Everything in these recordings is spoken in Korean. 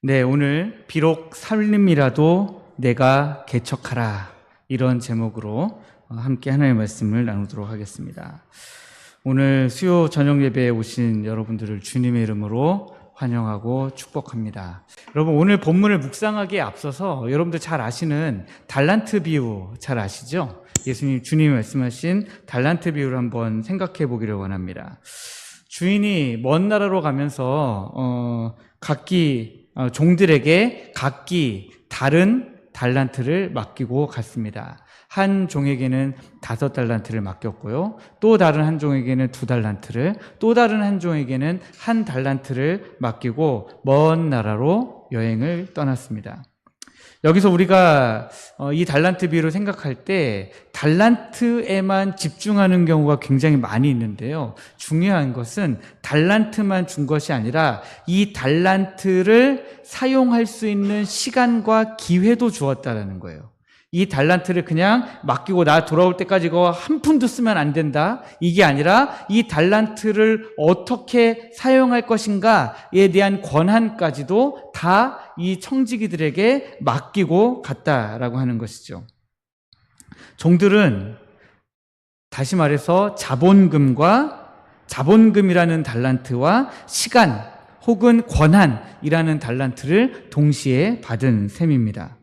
네, 오늘 비록 살림이라도 내가 개척하라, 이런 제목으로 함께 하나님의 말씀을 나누도록 하겠습니다. 오늘 수요 저녁 예배에 오신 여러분들을 주님의 이름으로 환영하고 축복합니다. 여러분, 오늘 본문을 묵상하기에 앞서서 여러분들 잘 아시는 달란트 비유 잘 아시죠? 주님이 말씀하신 달란트 비유를 한번 생각해 보기를 원합니다. 주인이 먼 나라로 가면서 종들에게 각기 다른 달란트를 맡기고 갔습니다. 한 종에게는 5달란트를 맡겼고요. 또 다른 한 종에게는 2달란트를, 또 다른 한 종에게는 1달란트를 맡기고 먼 나라로 여행을 떠났습니다. 여기서 우리가 이 달란트 비유를 생각할 때 달란트에만 집중하는 경우가 굉장히 많이 있는데요. 중요한 것은 달란트만 준 것이 아니라 이 달란트를 사용할 수 있는 시간과 기회도 주었다는 거예요. 이 달란트를 그냥 맡기고 나 돌아올 때까지 이거 한 푼도 쓰면 안 된다, 이게 아니라 이 달란트를 어떻게 사용할 것인가에 대한 권한까지도 다 이 청지기들에게 맡기고 갔다라고 하는 것이죠. 종들은 다시 말해서 자본금이라는 달란트와 시간 혹은 권한이라는 달란트를 동시에 받은 셈입니다.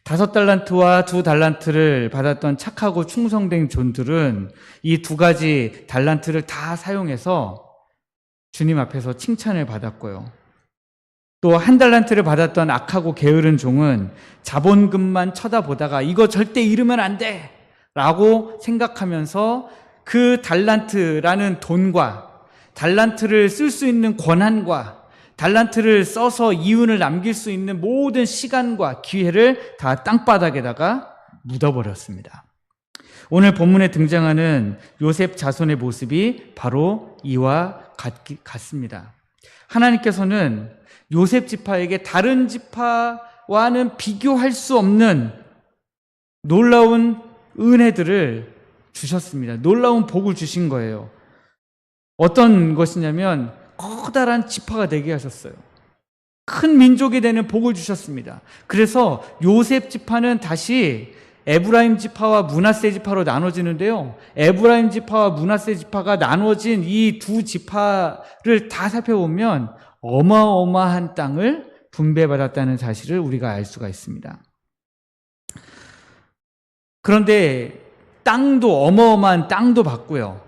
5달란트와 2달란트를 받았던 착하고 충성된 종들은 이 2가지 달란트를 다 사용해서 주님 앞에서 칭찬을 받았고요. 또 1달란트를 받았던 악하고 게으른 종은 자본금만 쳐다보다가 이거 절대 잃으면 안 돼! 라고 생각하면서 그 달란트라는 돈과 달란트를 쓸 수 있는 권한과 달란트를 써서 이윤을 남길 수 있는 모든 시간과 기회를 다 땅바닥에다가 묻어버렸습니다. 오늘 본문에 등장하는 요셉 자손의 모습이 바로 이와 같습니다. 하나님께서는 요셉 지파에게 다른 지파와는 비교할 수 없는 놀라운 은혜들을 주셨습니다. 놀라운 복을 주신 거예요. 어떤 것이냐면 커다란 지파가 되게 하셨어요. 큰 민족이 되는 복을 주셨습니다. 그래서 요셉 지파는 다시 에브라임 지파와 므낫세 지파로 나눠지는데요. 에브라임 지파와 므낫세 지파가 나눠진 이 두 지파를 다 살펴보면 어마어마한 땅을 분배받았다는 사실을 우리가 알 수가 있습니다. 그런데 땅도 어마어마한 땅도 받고요.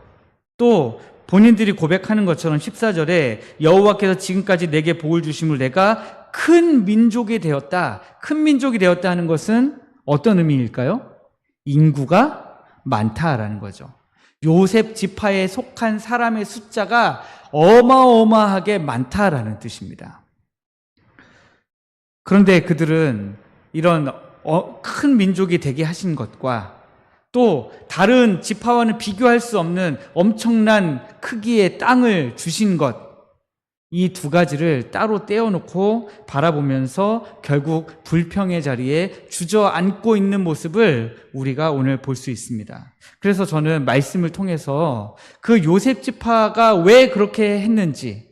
또 본인들이 고백하는 것처럼 14절에 여호와께서 지금까지 내게 복을 주심을 내가 큰 민족이 되었다. 큰 민족이 되었다 하는 것은 어떤 의미일까요? 인구가 많다라는 거죠. 요셉 지파에 속한 사람의 숫자가 어마어마하게 많다라는 뜻입니다. 그런데 그들은 이런 큰 민족이 되게 하신 것과 또 다른 지파와는 비교할 수 없는 엄청난 크기의 땅을 주신 것, 이 2가지를 따로 떼어놓고 바라보면서 결국 불평의 자리에 주저앉고 있는 모습을 우리가 오늘 볼 수 있습니다. 그래서 저는 말씀을 통해서 그 요셉 지파가 왜 그렇게 했는지,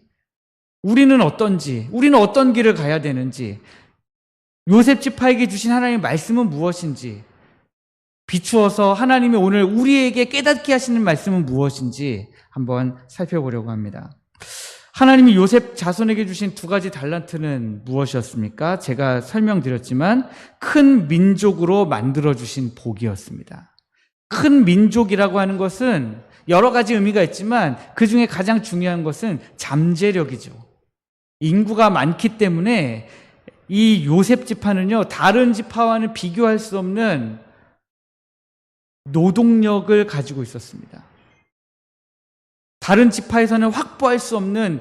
우리는 어떤지, 우리는 어떤 길을 가야 되는지, 요셉 지파에게 주신 하나님의 말씀은 무엇인지, 비추어서 하나님이 오늘 우리에게 깨닫게 하시는 말씀은 무엇인지 한번 살펴보려고 합니다. 하나님이 요셉 자손에게 주신 2가지 달란트는 무엇이었습니까? 제가 설명드렸지만 큰 민족으로 만들어주신 복이었습니다. 큰 민족이라고 하는 것은 여러 가지 의미가 있지만 그 중에 가장 중요한 것은 잠재력이죠. 인구가 많기 때문에 이 요셉 지파는요, 다른 지파와는 비교할 수 없는 노동력을 가지고 있었습니다. 다른 지파에서는 확보할 수 없는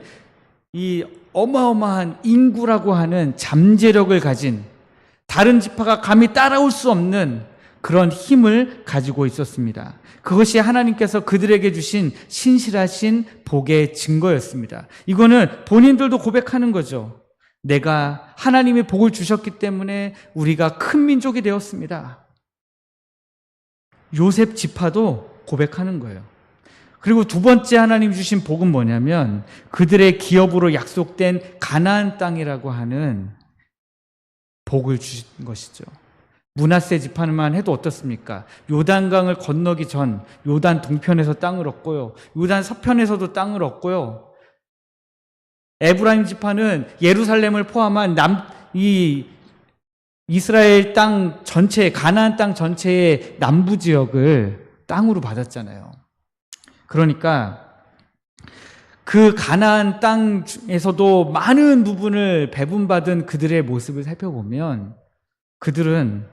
이 어마어마한 인구라고 하는 잠재력을 가진, 다른 지파가 감히 따라올 수 없는 그런 힘을 가지고 있었습니다. 그것이 하나님께서 그들에게 주신 신실하신 복의 증거였습니다. 이거는 본인들도 고백하는 거죠. 내가 하나님의 복을 주셨기 때문에 우리가 큰 민족이 되었습니다. 요셉 지파도 고백하는 거예요. 그리고 2번째 하나님 주신 복은 뭐냐면 그들의 기업으로 약속된 가나안 땅이라고 하는 복을 주신 것이죠. 므낫세 지파만 해도 어떻습니까? 요단강을 건너기 전 요단 동편에서 땅을 얻고요. 요단 서편에서도 땅을 얻고요. 에브라임 지파는 예루살렘을 포함한 이 이스라엘 땅 전체, 가나안 땅 전체의 남부 지역을 땅으로 받았잖아요. 그러니까 그 가나안 땅에서도 많은 부분을 배분받은 그들의 모습을 살펴보면 그들은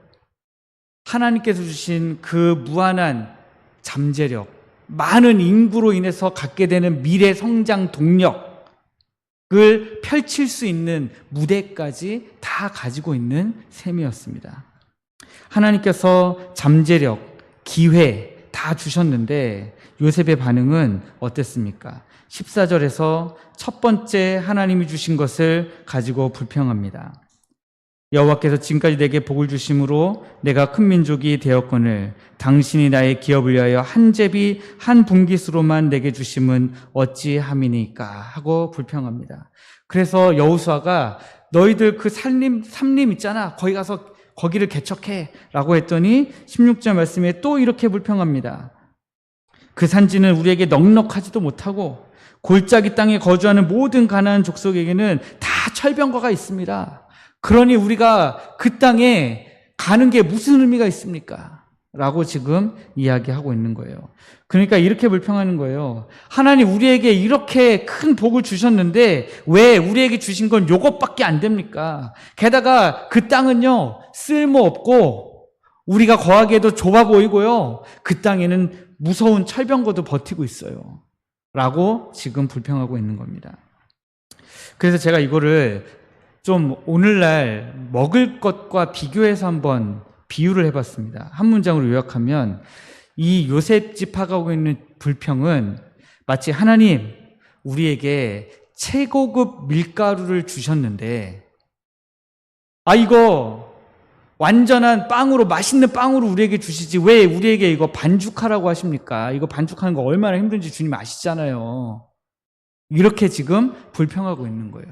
하나님께서 주신 그 무한한 잠재력, 많은 인구로 인해서 갖게 되는 미래 성장 동력을 펼칠 수 있는 무대까지 다 가지고 있는 셈이었습니다. 하나님께서 잠재력, 기회 다 주셨는데 요셉의 반응은 어땠습니까? 14절에서 첫 번째 하나님이 주신 것을 가지고 불평합니다. 여호와께서 지금까지 내게 복을 주심으로 내가 큰 민족이 되었거늘 당신이 나의 기업을 위하여 한 제비 한 분깃으로만 내게 주심은 어찌함이니까 하고 불평합니다. 그래서 여호수아가 너희들 그 삼림 있잖아, 거기 가서 거기를 개척해 라고 했더니 16절 말씀에 또 이렇게 불평합니다. 그 산지는 우리에게 넉넉하지도 못하고 골짜기 땅에 거주하는 모든 가나안 족속에게는 다 철병거가 있습니다. 그러니 우리가 그 땅에 가는 게 무슨 의미가 있습니까? 라고 지금 이야기하고 있는 거예요. 그러니까 이렇게 불평하는 거예요. 하나님 우리에게 이렇게 큰 복을 주셨는데 왜 우리에게 주신 건 요것밖에 안 됩니까? 게다가 그 땅은요, 쓸모없고 우리가 거하기에도 좁아 보이고요, 그 땅에는 무서운 철병거도 버티고 있어요. 라고 지금 불평하고 있는 겁니다. 그래서 제가 이거를 좀 오늘날 먹을 것과 비교해서 한번 비유를 해봤습니다. 한 문장으로 요약하면 이 요셉 지파가 하고 있는 불평은 마치 하나님 우리에게 최고급 밀가루를 주셨는데 이거 완전한 빵으로, 맛있는 빵으로 우리에게 주시지 왜 우리에게 이거 반죽하라고 하십니까? 이거 반죽하는 거 얼마나 힘든지 주님 아시잖아요. 이렇게 지금 불평하고 있는 거예요.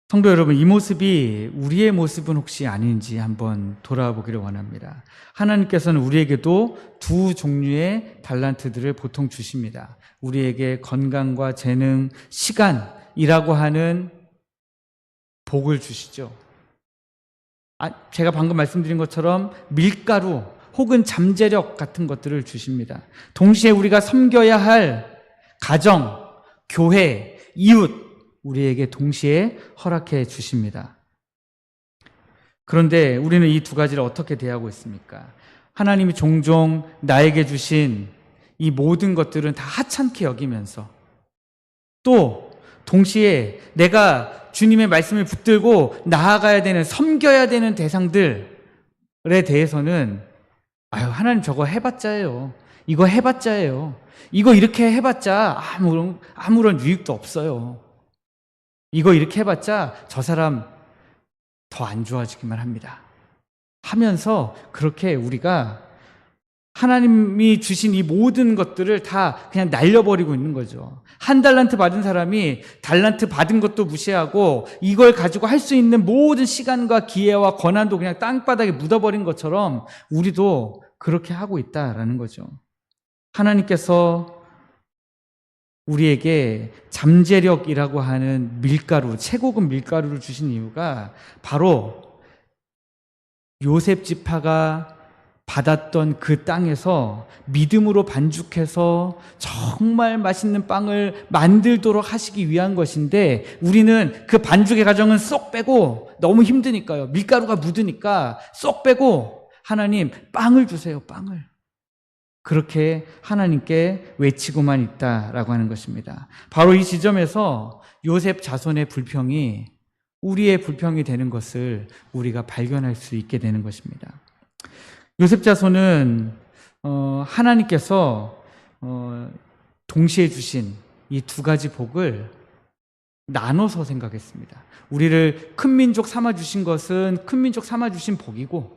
성도 여러분, 이 모습이 우리의 모습은 혹시 아닌지 한번 돌아보기를 원합니다. 하나님께서는 우리에게도 두 종류의 달란트들을 보통 주십니다. 우리에게 건강과 재능, 시간이라고 하는 복을 주시죠. 제가 방금 말씀드린 것처럼 밀가루 혹은 잠재력 같은 것들을 주십니다. 동시에 우리가 섬겨야 할 가정, 교회, 이웃, 우리에게 동시에 허락해 주십니다. 그런데 우리는 이 두 가지를 어떻게 대하고 있습니까? 하나님이 종종 나에게 주신 이 모든 것들은 다 하찮게 여기면서 또 동시에 내가 주님의 말씀을 붙들고 나아가야 되는, 섬겨야 되는 대상들에 대해서는 하나님 저거 해봤자예요. 이거 해봤자예요. 이거 이렇게 해봤자 아무런 유익도 없어요. 이거 이렇게 해봤자 저 사람 더 안 좋아지기만 합니다. 하면서 그렇게 우리가 하나님이 주신 이 모든 것들을 다 그냥 날려버리고 있는 거죠. 한 달란트 받은 사람이 달란트 받은 것도 무시하고 이걸 가지고 할 수 있는 모든 시간과 기회와 권한도 그냥 땅바닥에 묻어버린 것처럼 우리도 그렇게 하고 있다라는 거죠. 하나님께서 우리에게 잠재력이라고 하는 밀가루, 최고급 밀가루를 주신 이유가 바로 요셉 지파가 받았던 그 땅에서 믿음으로 반죽해서 정말 맛있는 빵을 만들도록 하시기 위한 것인데 우리는 그 반죽의 과정은 쏙 빼고 너무 힘드니까요. 밀가루가 묻으니까 쏙 빼고 하나님 빵을 주세요, 빵을. 그렇게 하나님께 외치고만 있다라고 하는 것입니다. 바로 이 지점에서 요셉 자손의 불평이 우리의 불평이 되는 것을 우리가 발견할 수 있게 되는 것입니다. 요셉 자손은 하나님께서 동시에 주신 이 두 가지 복을 나눠서 생각했습니다. 우리를 큰 민족 삼아 주신 것은 큰 민족 삼아 주신 복이고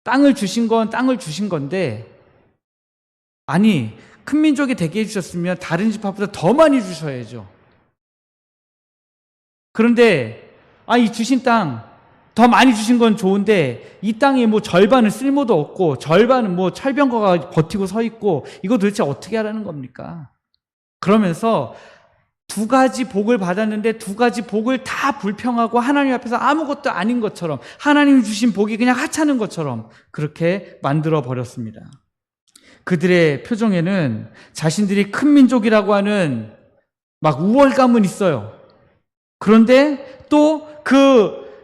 땅을 주신 건 땅을 주신 건데 큰 민족이 되게 해주셨으면 다른 지파보다 더 많이 주셔야죠. 그런데 이 주신 땅 더 많이 주신 건 좋은데 이 땅에 뭐 절반은 쓸모도 없고 절반은 뭐 철병거가 버티고 서 있고 이거 도대체 어떻게 하라는 겁니까? 그러면서 두 가지 복을 받았는데 두 가지 복을 다 불평하고 하나님 앞에서 아무것도 아닌 것처럼 하나님 주신 복이 그냥 하찮은 것처럼 그렇게 만들어 버렸습니다. 그들의 표정에는 자신들이 큰 민족이라고 하는 막 우월감은 있어요. 그런데 또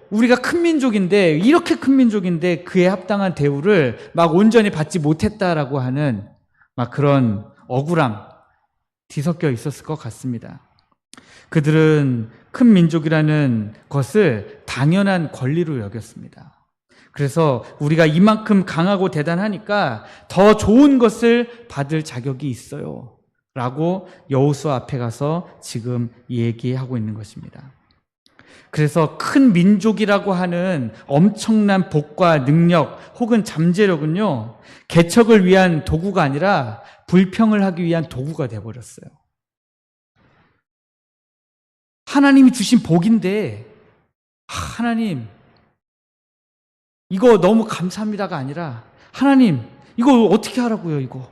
우리가 큰 민족인데, 이렇게 큰 민족인데 그에 합당한 대우를 막 온전히 받지 못했다라고 하는 막 그런 억울함 뒤섞여 있었을 것 같습니다. 그들은 큰 민족이라는 것을 당연한 권리로 여겼습니다. 그래서 우리가 이만큼 강하고 대단하니까 더 좋은 것을 받을 자격이 있어요 라고 여호수아 앞에 가서 지금 얘기하고 있는 것입니다. 그래서 큰 민족이라고 하는 엄청난 복과 능력 혹은 잠재력은요, 개척을 위한 도구가 아니라 불평을 하기 위한 도구가 되어버렸어요. 하나님이 주신 복인데 하나님 이거 너무 감사합니다가 아니라 하나님 이거 어떻게 하라고요 이거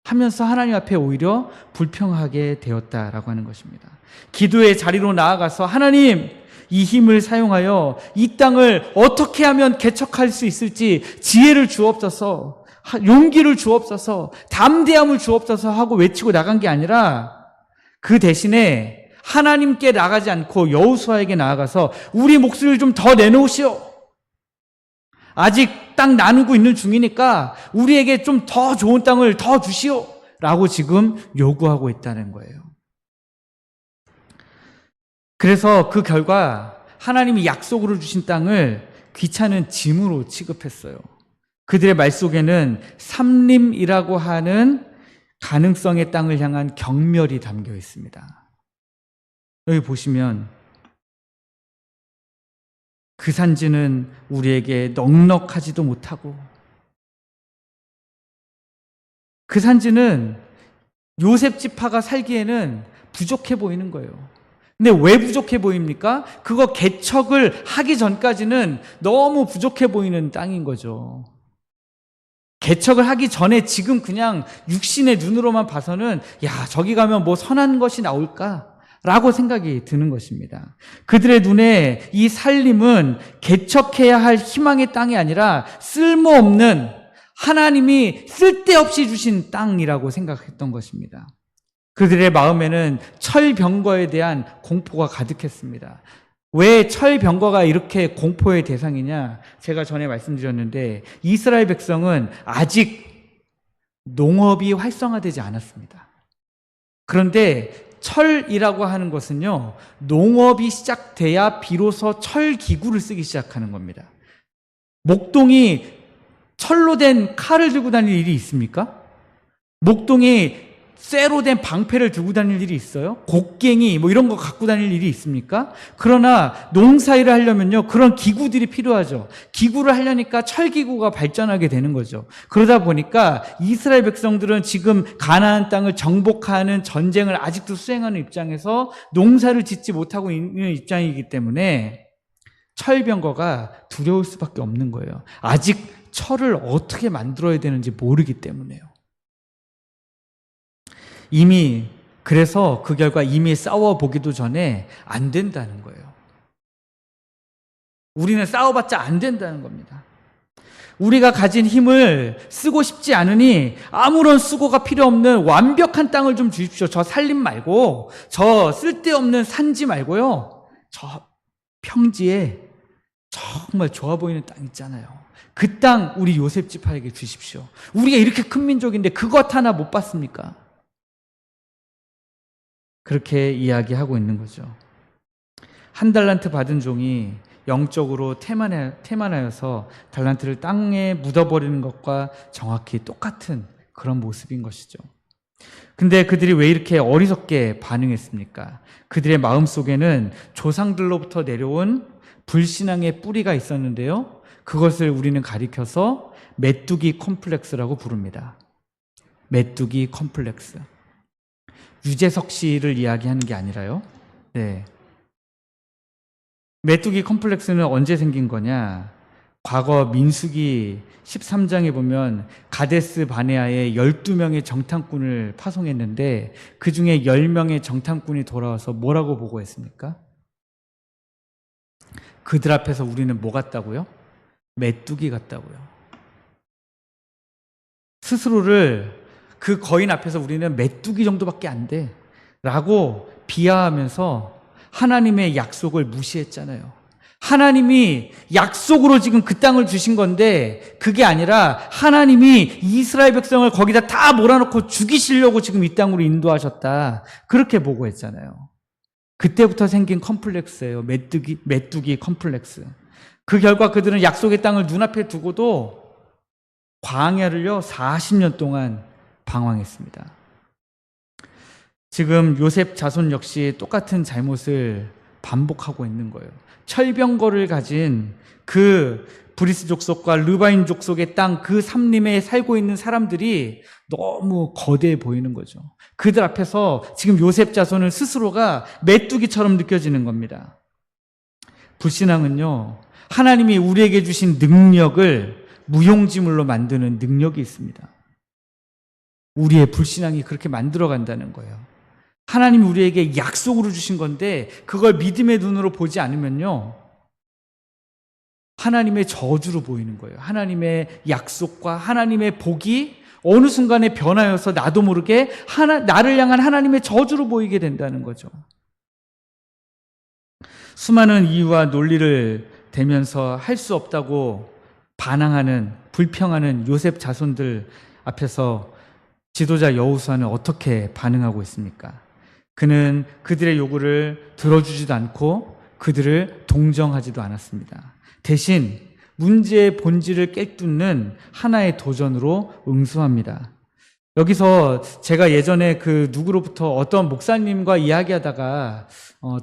하면서 하나님 앞에 오히려 불평하게 되었다라고 하는 것입니다. 기도의 자리로 나아가서 하나님 이 힘을 사용하여 이 땅을 어떻게 하면 개척할 수 있을지 지혜를 주옵소서, 용기를 주옵소서, 담대함을 주옵소서 하고 외치고 나간 게 아니라 그 대신에 하나님께 나가지 않고 여호수아에게 나아가서 우리 목소리를 좀 더 내놓으시오. 아직 땅 나누고 있는 중이니까 우리에게 좀 더 좋은 땅을 더 주시오 라고 지금 요구하고 있다는 거예요. 그래서 그 결과 하나님이 약속으로 주신 땅을 귀찮은 짐으로 취급했어요. 그들의 말 속에는 삼림이라고 하는 가능성의 땅을 향한 경멸이 담겨 있습니다. 여기 보시면 그 산지는 우리에게 넉넉하지도 못하고 그 산지는 요셉 지파가 살기에는 부족해 보이는 거예요. 근데 왜 부족해 보입니까? 그거 개척을 하기 전까지는 너무 부족해 보이는 땅인 거죠. 개척을 하기 전에 지금 그냥 육신의 눈으로만 봐서는 저기 가면 뭐 선한 것이 나올까? 라고 생각이 드는 것입니다. 그들의 눈에 이 살림은 개척해야 할 희망의 땅이 아니라 쓸모없는 하나님이 쓸데없이 주신 땅이라고 생각했던 것입니다. 그들의 마음에는 철병거에 대한 공포가 가득했습니다. 왜 철병거가 이렇게 공포의 대상이냐? 제가 전에 말씀드렸는데 이스라엘 백성은 아직 농업이 활성화되지 않았습니다. 그런데 철이라고 하는 것은요, 농업이 시작돼야 비로소 철기구를 쓰기 시작하는 겁니다. 목동이 철로 된 칼을 들고 다닐 일이 있습니까? 목동이 쇠로 된 방패를 들고 다닐 일이 있어요? 곡괭이 뭐 이런 거 갖고 다닐 일이 있습니까? 그러나 농사일을 하려면요, 그런 기구들이 필요하죠. 기구를 하려니까 철기구가 발전하게 되는 거죠. 그러다 보니까 이스라엘 백성들은 지금 가나안 땅을 정복하는 전쟁을 아직도 수행하는 입장에서 농사를 짓지 못하고 있는 입장이기 때문에 철병거가 두려울 수밖에 없는 거예요. 아직 철을 어떻게 만들어야 되는지 모르기 때문에요. 그래서 그 결과 이미 싸워보기도 전에 안 된다는 거예요. 우리는 싸워봤자 안 된다는 겁니다. 우리가 가진 힘을 쓰고 싶지 않으니 아무런 수고가 필요 없는 완벽한 땅을 좀 주십시오. 저 산림 말고, 저 쓸데없는 산지 말고요. 저 평지에 정말 좋아 보이는 땅 있잖아요. 그 땅 우리 요셉 지파에게 주십시오. 우리가 이렇게 큰 민족인데 그것 하나 못 받습니까? 그렇게 이야기하고 있는 거죠. 한 달란트 받은 종이 영적으로 태만하여서 달란트를 땅에 묻어버리는 것과 정확히 똑같은 그런 모습인 것이죠. 근데 그들이 왜 이렇게 어리석게 반응했습니까? 그들의 마음속에는 조상들로부터 내려온 불신앙의 뿌리가 있었는데요, 그것을 우리는 가리켜서 메뚜기 컴플렉스라고 부릅니다. 메뚜기 컴플렉스. 유재석 씨를 이야기하는 게 아니라요. 네. 메뚜기 컴플렉스는 언제 생긴 거냐? 과거 민수기 13장에 보면 가데스 바네아에 12명의 정탐꾼을 파송했는데 그 중에 10명의 정탐꾼이 돌아와서 뭐라고 보고했습니까? 그들 앞에서 우리는 뭐 같다고요? 메뚜기 같다고요. 스스로를 그 거인 앞에서 우리는 메뚜기 정도밖에 안 돼 라고 비하하면서 하나님의 약속을 무시했잖아요. 하나님이 약속으로 지금 그 땅을 주신 건데 그게 아니라 하나님이 이스라엘 백성을 거기다 다 몰아넣고 죽이시려고 지금 이 땅으로 인도하셨다. 그렇게 보고했잖아요. 그때부터 생긴 컴플렉스예요. 메뚜기 컴플렉스. 그 결과 그들은 약속의 땅을 눈앞에 두고도 광야를요 40년 동안 방황했습니다. 지금 요셉 자손 역시 똑같은 잘못을 반복하고 있는 거예요. 철병거를 가진 그 브리스 족속과 르바인 족속의 땅 그 삼림에 살고 있는 사람들이 너무 거대해 보이는 거죠. 그들 앞에서 지금 요셉 자손은 스스로가 메뚜기처럼 느껴지는 겁니다. 불신앙은요, 하나님이 우리에게 주신 능력을 무용지물로 만드는 능력이 있습니다. 우리의 불신앙이 그렇게 만들어 간다는 거예요. 하나님이 우리에게 약속으로 주신 건데 그걸 믿음의 눈으로 보지 않으면요, 하나님의 저주로 보이는 거예요. 하나님의 약속과 하나님의 복이 어느 순간에 변하여서 나도 모르게 나를 향한 하나님의 저주로 보이게 된다는 거죠. 수많은 이유와 논리를 대면서 할 수 없다고 반항하는, 불평하는 요셉 자손들 앞에서 지도자 여호수아는 어떻게 반응하고 있습니까? 그는 그들의 요구를 들어주지도 않고 그들을 동정하지도 않았습니다. 대신 문제의 본질을 깨뚫는 하나의 도전으로 응수합니다. 여기서 제가 예전에 그 누구로부터 어떤 목사님과 이야기하다가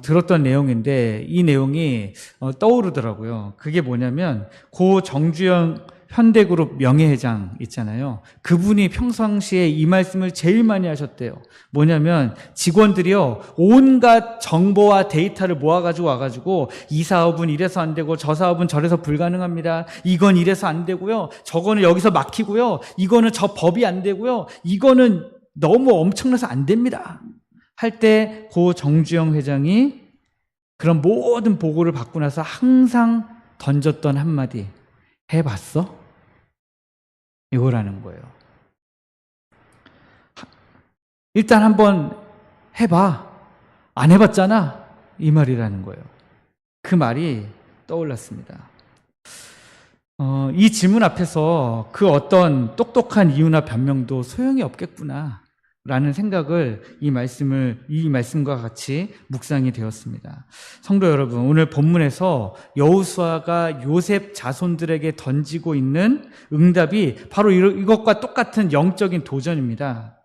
들었던 내용인데 이 내용이 떠오르더라고요. 그게 뭐냐면 고 정주영 현대그룹 명예회장 있잖아요. 그분이 평상시에 이 말씀을 제일 많이 하셨대요. 뭐냐면 직원들이요, 온갖 정보와 데이터를 모아가지고 와가지고 이 사업은 이래서 안 되고 저 사업은 저래서 불가능합니다. 이건 이래서 안 되고요. 저거는 여기서 막히고요. 이거는 저 법이 안 되고요. 이거는 너무 엄청나서 안 됩니다. 할 때 고 정주영 회장이 그런 모든 보고를 받고 나서 항상 던졌던 한마디, 해봤어? 이거라는 거예요. 일단 한번 해봐. 안 해봤잖아. 이 말이라는 거예요. 그 말이 떠올랐습니다. 이 질문 앞에서 그 어떤 똑똑한 이유나 변명도 소용이 없겠구나 라는 생각을 이 말씀과 같이 묵상이 되었습니다. 성도 여러분, 오늘 본문에서 여호수아가 요셉 자손들에게 던지고 있는 응답이 바로 이것과 똑같은 영적인 도전입니다.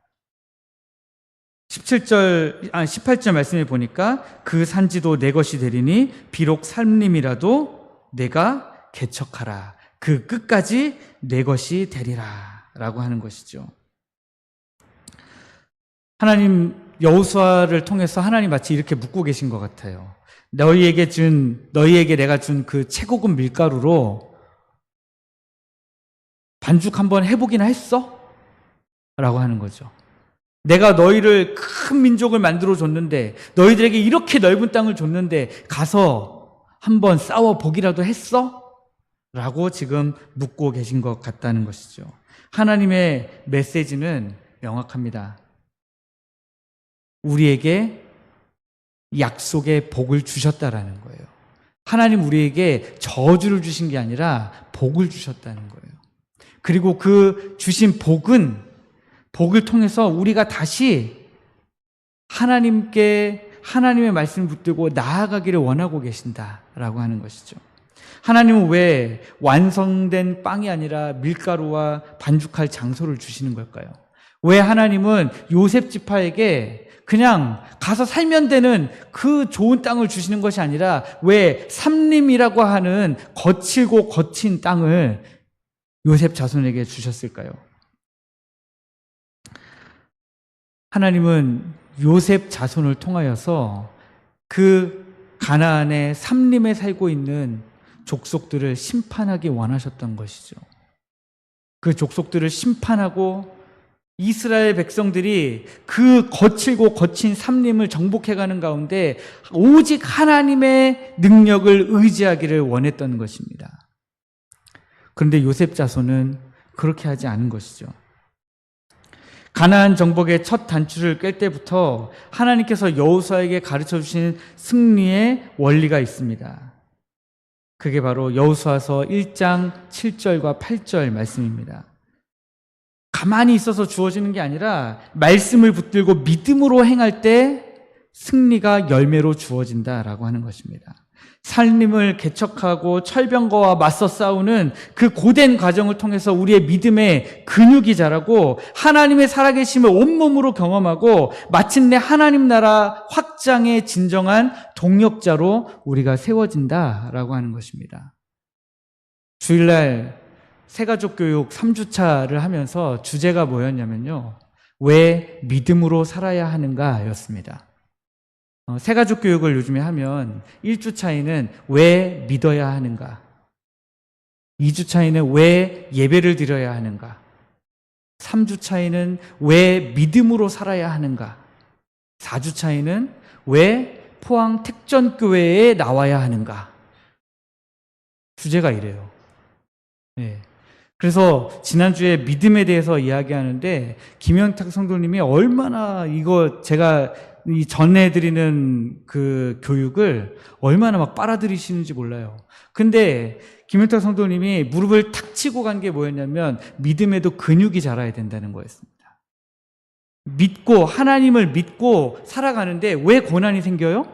18절 말씀에 보니까 그 산지도 내 것이 되리니 비록 산림이라도 내가 개척하라. 그 끝까지 내 것이 되리라 라고 하는 것이죠. 하나님, 여호수아를 통해서 하나님 마치 이렇게 묻고 계신 것 같아요. 너희에게 내가 준 그 최고급 밀가루로 반죽 한번 해보기나 했어? 라고 하는 거죠. 내가 너희를 큰 민족을 만들어 줬는데, 너희들에게 이렇게 넓은 땅을 줬는데 가서 한번 싸워보기라도 했어? 라고 지금 묻고 계신 것 같다는 것이죠. 하나님의 메시지는 명확합니다. 우리에게 약속의 복을 주셨다라는 거예요. 하나님 우리에게 저주를 주신 게 아니라 복을 주셨다는 거예요. 그리고 그 주신 복을 통해서 우리가 다시 하나님의 말씀을 붙들고 나아가기를 원하고 계신다라고 하는 것이죠. 하나님은 왜 완성된 빵이 아니라 밀가루와 반죽할 장소를 주시는 걸까요? 왜 하나님은 요셉 지파에게 그냥 가서 살면 되는 그 좋은 땅을 주시는 것이 아니라 왜 삼림이라고 하는 거칠고 거친 땅을 요셉 자손에게 주셨을까요? 하나님은 요셉 자손을 통하여서 그 가나안의 삼림에 살고 있는 족속들을 심판하기 원하셨던 것이죠. 그 족속들을 심판하고 이스라엘 백성들이 그 거칠고 거친 삼림을 정복해가는 가운데 오직 하나님의 능력을 의지하기를 원했던 것입니다. 그런데 요셉 자손은 그렇게 하지 않은 것이죠. 가나안 정복의 첫 단추를 꿰 때부터 하나님께서 여호수아에게 가르쳐 주신 승리의 원리가 있습니다. 그게 바로 여호수아서 1장 7절과 8절 말씀입니다. 가만히 있어서 주어지는 게 아니라 말씀을 붙들고 믿음으로 행할 때 승리가 열매로 주어진다라고 하는 것입니다. 살림을 개척하고 철병거와 맞서 싸우는 그 고된 과정을 통해서 우리의 믿음의 근육이 자라고 하나님의 살아계심을 온몸으로 경험하고 마침내 하나님 나라 확장의 진정한 동력자로 우리가 세워진다라고 하는 것입니다. 주일날 새가족 교육 3주차를 하면서 주제가 뭐였냐면요. 왜 믿음으로 살아야 하는가 였습니다. 새가족 교육을 요즘에 하면 1주차에는 왜 믿어야 하는가, 2주차에는 왜 예배를 드려야 하는가, 3주차에는 왜 믿음으로 살아야 하는가, 4주차에는 왜 포항 택전교회에 나와야 하는가. 주제가 이래요. 네. 그래서 지난주에 믿음에 대해서 이야기하는데 김영탁 성도님이 얼마나 이거 제가 이 전해드리는 그 교육을 얼마나 막 빨아들이시는지 몰라요. 근데 김영탁 성도님이 무릎을 탁 치고 간 게 뭐였냐면 믿음에도 근육이 자라야 된다는 거였습니다. 믿고 하나님을 믿고 살아가는데 왜 고난이 생겨요?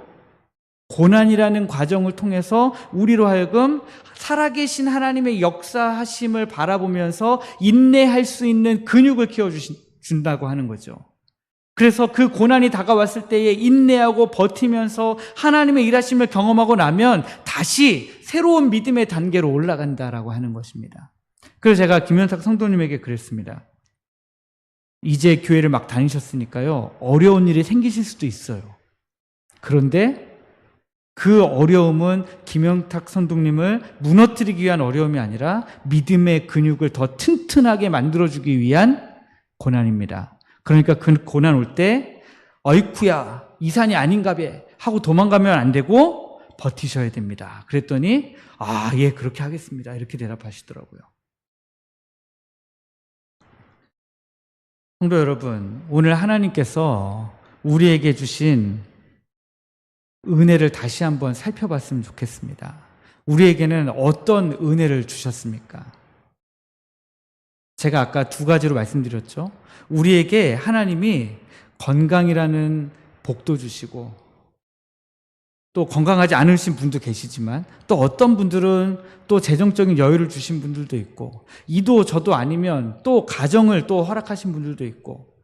고난이라는 과정을 통해서 우리로 하여금 살아계신 하나님의 역사하심을 바라보면서 인내할 수 있는 근육을 키워준다고 하는 거죠. 그래서 그 고난이 다가왔을 때에 인내하고 버티면서 하나님의 일하심을 경험하고 나면 다시 새로운 믿음의 단계로 올라간다라고 하는 것입니다. 그래서 제가 김현탁 성도님에게 그랬습니다. 이제 교회를 막 다니셨으니까요, 어려운 일이 생기실 수도 있어요. 그런데 그 어려움은 김영탁 선동님을 무너뜨리기 위한 어려움이 아니라 믿음의 근육을 더 튼튼하게 만들어주기 위한 고난입니다. 그러니까 그 고난 올 때 어이쿠야 이 산이 아닌가 봐 하고 도망가면 안 되고 버티셔야 됩니다. 그랬더니 예, 그렇게 하겠습니다. 이렇게 대답하시더라고요. 성도 여러분, 오늘 하나님께서 우리에게 주신 은혜를 다시 한번 살펴봤으면 좋겠습니다. 우리에게는 어떤 은혜를 주셨습니까? 제가 아까 두 가지로 말씀드렸죠. 우리에게 하나님이 건강이라는 복도 주시고, 또 건강하지 않으신 분도 계시지만 또 어떤 분들은 또 재정적인 여유를 주신 분들도 있고, 이도 저도 아니면 또 가정을 또 허락하신 분들도 있고,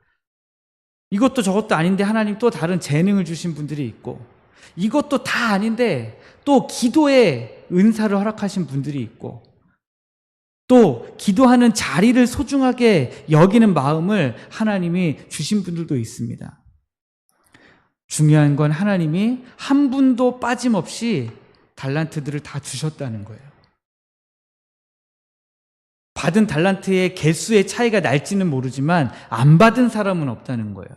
이것도 저것도 아닌데 하나님 또 다른 재능을 주신 분들이 있고, 이것도 다 아닌데 또 기도의 은사를 허락하신 분들이 있고, 또 기도하는 자리를 소중하게 여기는 마음을 하나님이 주신 분들도 있습니다. 중요한 건 하나님이 한 분도 빠짐없이 달란트들을 다 주셨다는 거예요. 받은 달란트의 개수의 차이가 날지는 모르지만 안 받은 사람은 없다는 거예요.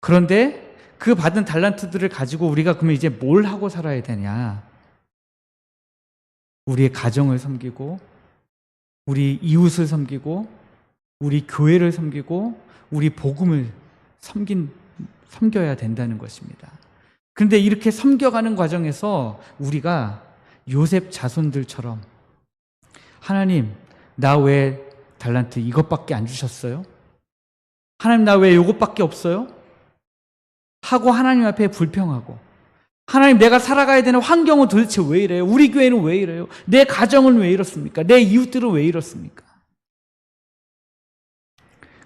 그런데 그 받은 달란트들을 가지고 우리가 그러면 이제 뭘 하고 살아야 되냐? 우리의 가정을 섬기고, 우리 이웃을 섬기고, 우리 교회를 섬기고, 우리 복음을 섬겨야 된다는 것입니다. 그런데 이렇게 섬겨가는 과정에서 우리가 요셉 자손들처럼 하나님, 나 왜 달란트 이것밖에 안 주셨어요? 하나님, 나 왜 이것밖에 없어요? 하고 하나님 앞에 불평하고, 하나님, 내가 살아가야 되는 환경은 도대체 왜 이래요? 우리 교회는 왜 이래요? 내 가정은 왜 이렇습니까? 내 이웃들은 왜 이렇습니까?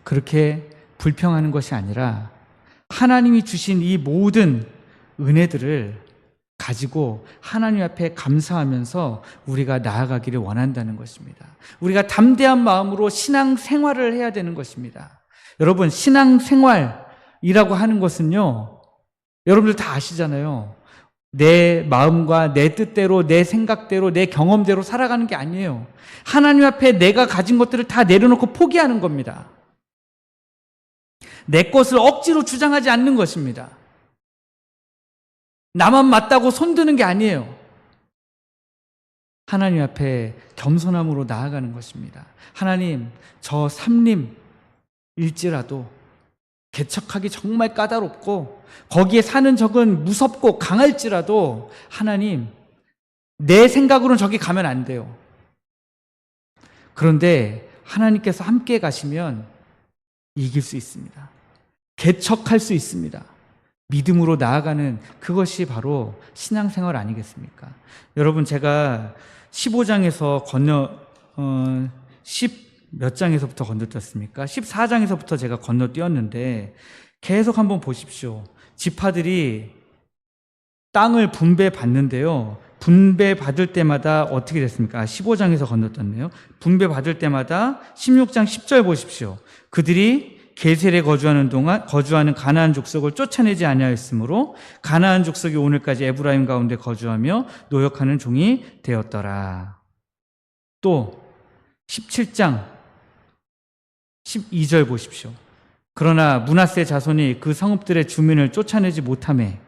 그렇게 불평하는 것이 아니라 하나님이 주신 이 모든 은혜들을 가지고 하나님 앞에 감사하면서 우리가 나아가기를 원한다는 것입니다. 우리가 담대한 마음으로 신앙 생활을 해야 되는 것입니다. 여러분, 신앙 생활이라고 하는 것은요, 여러분들 다 아시잖아요. 내 마음과 내 뜻대로, 내 생각대로, 내 경험대로 살아가는 게 아니에요. 하나님 앞에 내가 가진 것들을 다 내려놓고 포기하는 겁니다. 내 것을 억지로 주장하지 않는 것입니다. 나만 맞다고 손드는 게 아니에요. 하나님 앞에 겸손함으로 나아가는 것입니다. 하나님, 저 삼림일지라도 개척하기 정말 까다롭고 거기에 사는 적은 무섭고 강할지라도 하나님, 내 생각으로는 저기 가면 안 돼요. 그런데 하나님께서 함께 가시면 이길 수 있습니다. 개척할 수 있습니다. 믿음으로 나아가는 그것이 바로 신앙생활 아니겠습니까? 여러분, 제가 15장에서 몇 장에서부터 건너뛰었습니까? 14장에서부터 제가 건너뛰었는데 계속 한번 보십시오. 지파들이 땅을 분배받는데요. 분배받을 때마다 어떻게 됐습니까? 15장에서 건너뛰었네요. 분배받을 때마다 16장 10절 보십시오. 그들이 게셀에 거주하는 가나안 족속을 쫓아내지 아니하였으므로 가나안 족속이 오늘까지 에브라임 가운데 거주하며 노역하는 종이 되었더라. 또 17장 12절 보십시오. 그러나 므낫세 자손이 그 성읍들의 주민을 쫓아내지 못하매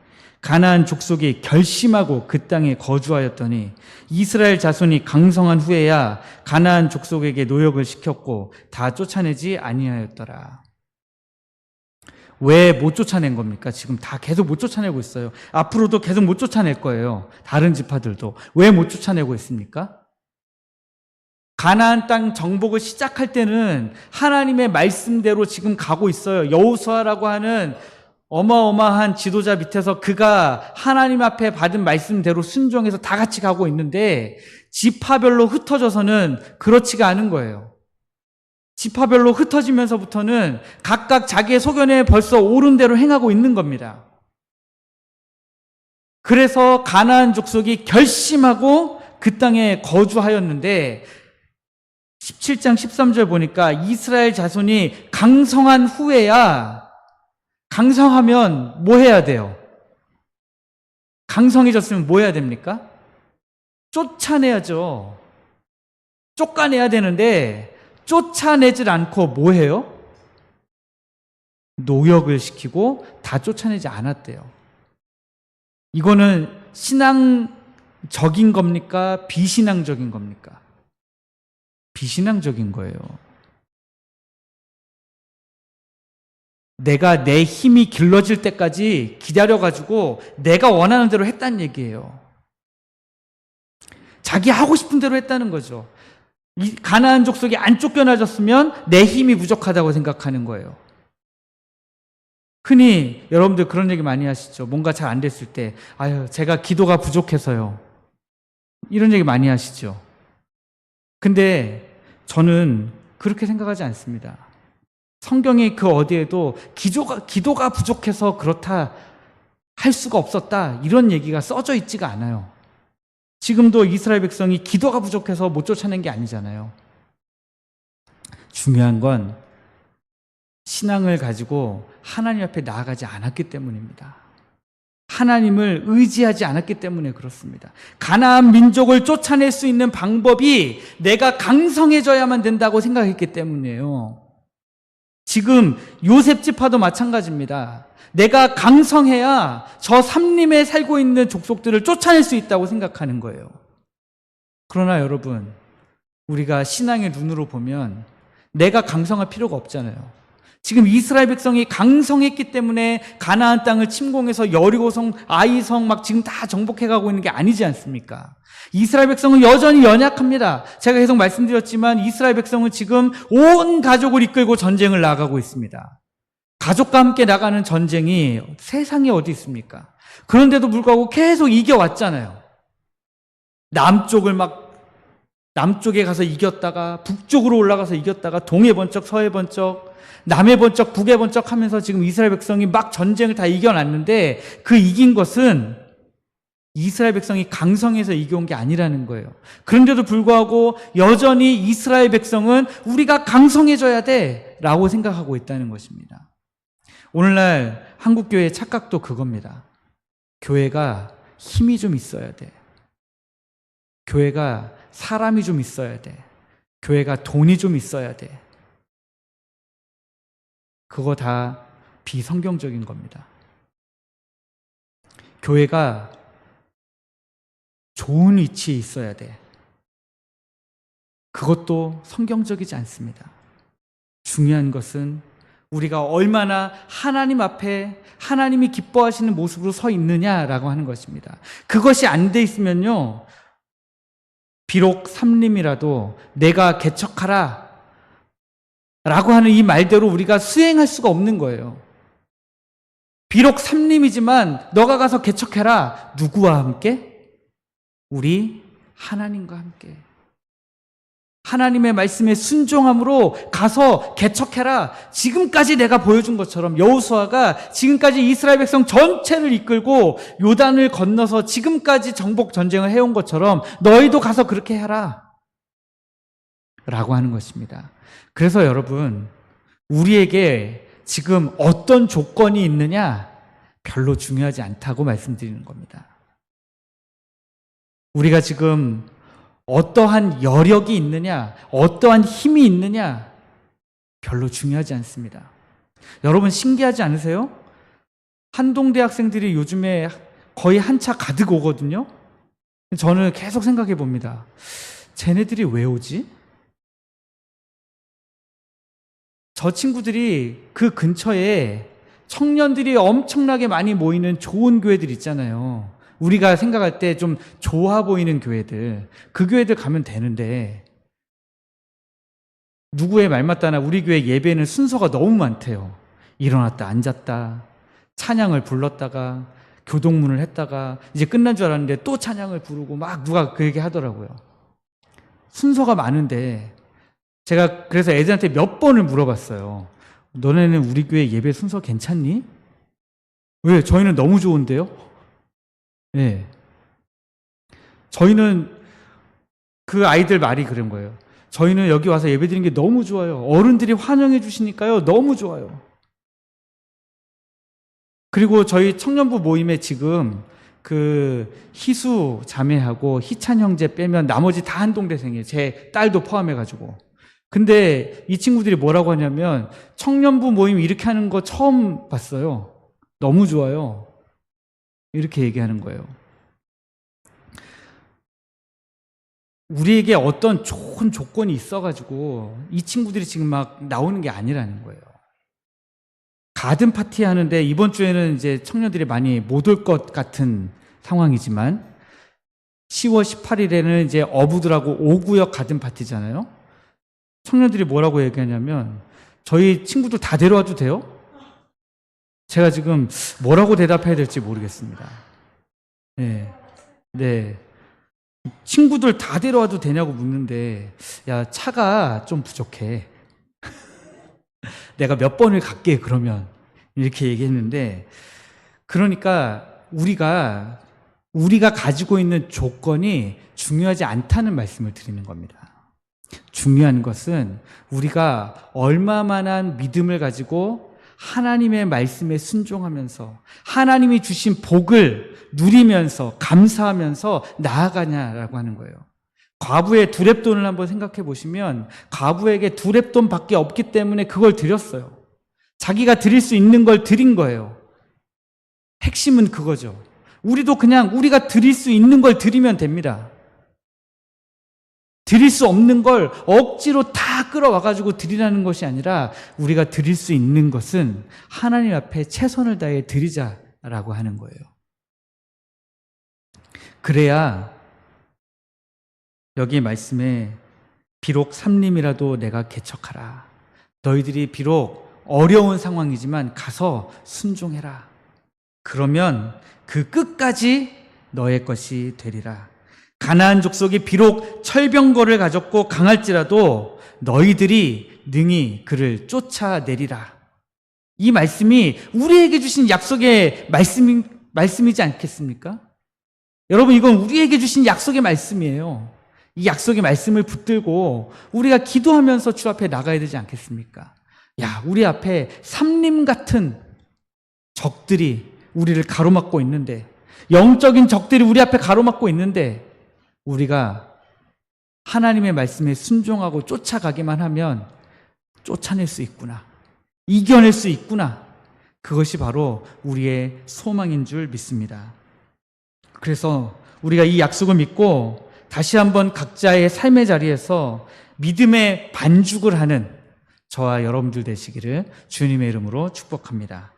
가나안 족속이 결심하고 그 땅에 거주하였더니 이스라엘 자손이 강성한 후에야 가나안 족속에게 노역을 시켰고 다 쫓아내지 아니하였더라. 왜 못 쫓아낸 겁니까? 지금 다 계속 못 쫓아내고 있어요. 앞으로도 계속 못 쫓아낼 거예요. 다른 지파들도. 왜 못 쫓아내고 있습니까? 가나안 땅 정복을 시작할 때는 하나님의 말씀대로 지금 가고 있어요. 여호수아라고 하는 어마어마한 지도자 밑에서 그가 하나님 앞에 받은 말씀대로 순종해서 다 같이 가고 있는데 지파별로 흩어져서는 그렇지가 않은 거예요. 지파별로 흩어지면서부터는 각각 자기의 소견에 벌써 옳은 대로 행하고 있는 겁니다. 그래서 가나안 족속이 결심하고 그 땅에 거주하였는데 17장 13절 보니까 이스라엘 자손이 강성한 후에야, 강성하면 뭐 해야 돼요? 강성해졌으면 뭐 해야 됩니까? 쫓아내야죠. 쫓아내야 되는데 쫓아내질 않고 뭐 해요? 노역을 시키고 다 쫓아내지 않았대요. 이거는 신앙적인 겁니까? 비신앙적인 겁니까? 비신앙적인 거예요. 내가 내 힘이 길러질 때까지 기다려가지고 내가 원하는 대로 했다는 얘기예요. 자기 하고 싶은 대로 했다는 거죠. 이 가나안 족속이 안 쫓겨나졌으면 내 힘이 부족하다고 생각하는 거예요. 흔히 여러분들 그런 얘기 많이 하시죠. 뭔가 잘 안 됐을 때, 아유, 제가 기도가 부족해서요. 이런 얘기 많이 하시죠. 근데 저는 그렇게 생각하지 않습니다. 성경의 그 어디에도 기도가 부족해서 그렇다, 할 수가 없었다, 이런 얘기가 써져 있지가 않아요. 지금도 이스라엘 백성이 기도가 부족해서 못 쫓아낸 게 아니잖아요. 중요한 건 신앙을 가지고 하나님 앞에 나아가지 않았기 때문입니다. 하나님을 의지하지 않았기 때문에 그렇습니다. 가나안 민족을 쫓아낼 수 있는 방법이 내가 강성해져야만 된다고 생각했기 때문이에요. 지금 요셉 지파도 마찬가지입니다. 내가 강성해야 저 삼림에 살고 있는 족속들을 쫓아낼 수 있다고 생각하는 거예요. 그러나 여러분, 우리가 신앙의 눈으로 보면 내가 강성할 필요가 없잖아요. 지금 이스라엘 백성이 강성했기 때문에 가나안 땅을 침공해서 여리고성, 아이성 막 지금 다 정복해가고 있는 게 아니지 않습니까? 이스라엘 백성은 여전히 연약합니다. 제가 계속 말씀드렸지만 이스라엘 백성은 지금 온 가족을 이끌고 전쟁을 나가고 있습니다. 가족과 함께 나가는 전쟁이 세상에 어디 있습니까? 그런데도 불구하고 계속 이겨왔잖아요. 남쪽에 가서 이겼다가 북쪽으로 올라가서 이겼다가 동해 번쩍 서해 번쩍 남해 번쩍 북해 번쩍 하면서 지금 이스라엘 백성이 막 전쟁을 다 이겨놨는데 그 이긴 것은 이스라엘 백성이 강성해서 이겨온 게 아니라는 거예요. 그런데도 불구하고 여전히 이스라엘 백성은 우리가 강성해져야 돼 라고 생각하고 있다는 것입니다. 오늘날 한국교회의 착각도 그겁니다. 교회가 힘이 좀 있어야 돼. 교회가 사람이 좀 있어야 돼. 교회가 돈이 좀 있어야 돼. 그거 다 비성경적인 겁니다. 교회가 좋은 위치에 있어야 돼. 그것도 성경적이지 않습니다. 중요한 것은 우리가 얼마나 하나님 앞에 하나님이 기뻐하시는 모습으로 서 있느냐라고 하는 것입니다. 그것이 안 돼 있으면요, 비록 삼림이라도 내가 개척하라 라고 하는 이 말대로 우리가 수행할 수가 없는 거예요. 비록 삼림이지만 너가 가서 개척해라. 누구와 함께? 우리 하나님과 함께. 하나님의 말씀에 순종함으로 가서 개척해라. 지금까지 내가 보여준 것처럼 여호수아가 지금까지 이스라엘 백성 전체를 이끌고 요단을 건너서 지금까지 정복 전쟁을 해온 것처럼 너희도 가서 그렇게 해라 라고 하는 것입니다. 그래서 여러분, 우리에게 지금 어떤 조건이 있느냐 별로 중요하지 않다고 말씀드리는 겁니다. 우리가 지금 어떠한 여력이 있느냐, 어떠한 힘이 있느냐 별로 중요하지 않습니다. 여러분 신기하지 않으세요? 한동대 학생들이 요즘에 거의 한 차 가득 오거든요. 저는 계속 생각해 봅니다. 쟤네들이 왜 오지? 저 친구들이 그 근처에 청년들이 엄청나게 많이 모이는 좋은 교회들 있잖아요. 우리가 생각할 때 좀 좋아 보이는 교회들, 그 교회들 가면 되는데 누구의 말 맞다나 우리 교회 예배는 순서가 너무 많대요. 일어났다 앉았다, 찬양을 불렀다가 교동문을 했다가 이제 끝난 줄 알았는데 또 찬양을 부르고 막 누가 그 얘기 하더라고요. 순서가 많은데 제가 그래서 애들한테 몇 번을 물어봤어요. 너네는 우리 교회 예배 순서 괜찮니? 왜? 저희는 너무 좋은데요? 네. 저희는 그 아이들 말이 그런 거예요. 저희는 여기 와서 예배드리는 게 너무 좋아요. 어른들이 환영해 주시니까요. 너무 좋아요. 그리고 저희 청년부 모임에 지금 그 희수 자매하고 희찬 형제 빼면 나머지 다 한동대생이에요. 제 딸도 포함해가지고. 근데 이 친구들이 뭐라고 하냐면 청년부 모임 이렇게 하는 거 처음 봤어요. 너무 좋아요. 이렇게 얘기하는 거예요. 우리에게 어떤 좋은 조건이 있어가지고 이 친구들이 지금 막 나오는 게 아니라는 거예요. 가든 파티 하는데 이번 주에는 이제 청년들이 많이 못 올 것 같은 상황이지만 10월 18일에는 이제 어부들하고 5구역 가든 파티잖아요. 청년들이 뭐라고 얘기하냐면 저희 친구들 다 데려와도 돼요? 제가 지금 뭐라고 대답해야 될지 모르겠습니다. 네. 네. 친구들 다 데려와도 되냐고 묻는데, 야, 차가 좀 부족해. 내가 몇 번을 갈게, 그러면. 이렇게 얘기했는데, 그러니까 우리가 가지고 있는 조건이 중요하지 않다는 말씀을 드리는 겁니다. 중요한 것은 우리가 얼마만한 믿음을 가지고 하나님의 말씀에 순종하면서 하나님이 주신 복을 누리면서 감사하면서 나아가냐라고 하는 거예요. 과부의 두렙돈을 한번 생각해 보시면 과부에게 두렙돈밖에 없기 때문에 그걸 드렸어요. 자기가 드릴 수 있는 걸 드린 거예요. 핵심은 그거죠. 우리도 그냥 우리가 드릴 수 있는 걸 드리면 됩니다. 드릴 수 없는 걸 억지로 다 끌어와가지고 드리라는 것이 아니라 우리가 드릴 수 있는 것은 하나님 앞에 최선을 다해 드리자라고 하는 거예요. 그래야 여기 말씀에 비록 삼림이라도 내가 개척하라. 너희들이 비록 어려운 상황이지만 가서 순종해라. 그러면 그 끝까지 너의 것이 되리라. 가나안 족속이 비록 철병거를 가졌고 강할지라도 너희들이 능히 그를 쫓아내리라. 이 말씀이 우리에게 주신 약속의 말씀이지 않겠습니까? 여러분, 이건 우리에게 주신 약속의 말씀이에요. 이 약속의 말씀을 붙들고 우리가 기도하면서 주 앞에 나가야 되지 않겠습니까? 야, 우리 앞에 삼림 같은 적들이 우리를 가로막고 있는데, 영적인 적들이 우리 앞에 가로막고 있는데, 우리가 하나님의 말씀에 순종하고 쫓아가기만 하면 쫓아낼 수 있구나. 이겨낼 수 있구나. 그것이 바로 우리의 소망인 줄 믿습니다. 그래서 우리가 이 약속을 믿고 다시 한번 각자의 삶의 자리에서 믿음의 반죽을 하는 저와 여러분들 되시기를 주님의 이름으로 축복합니다.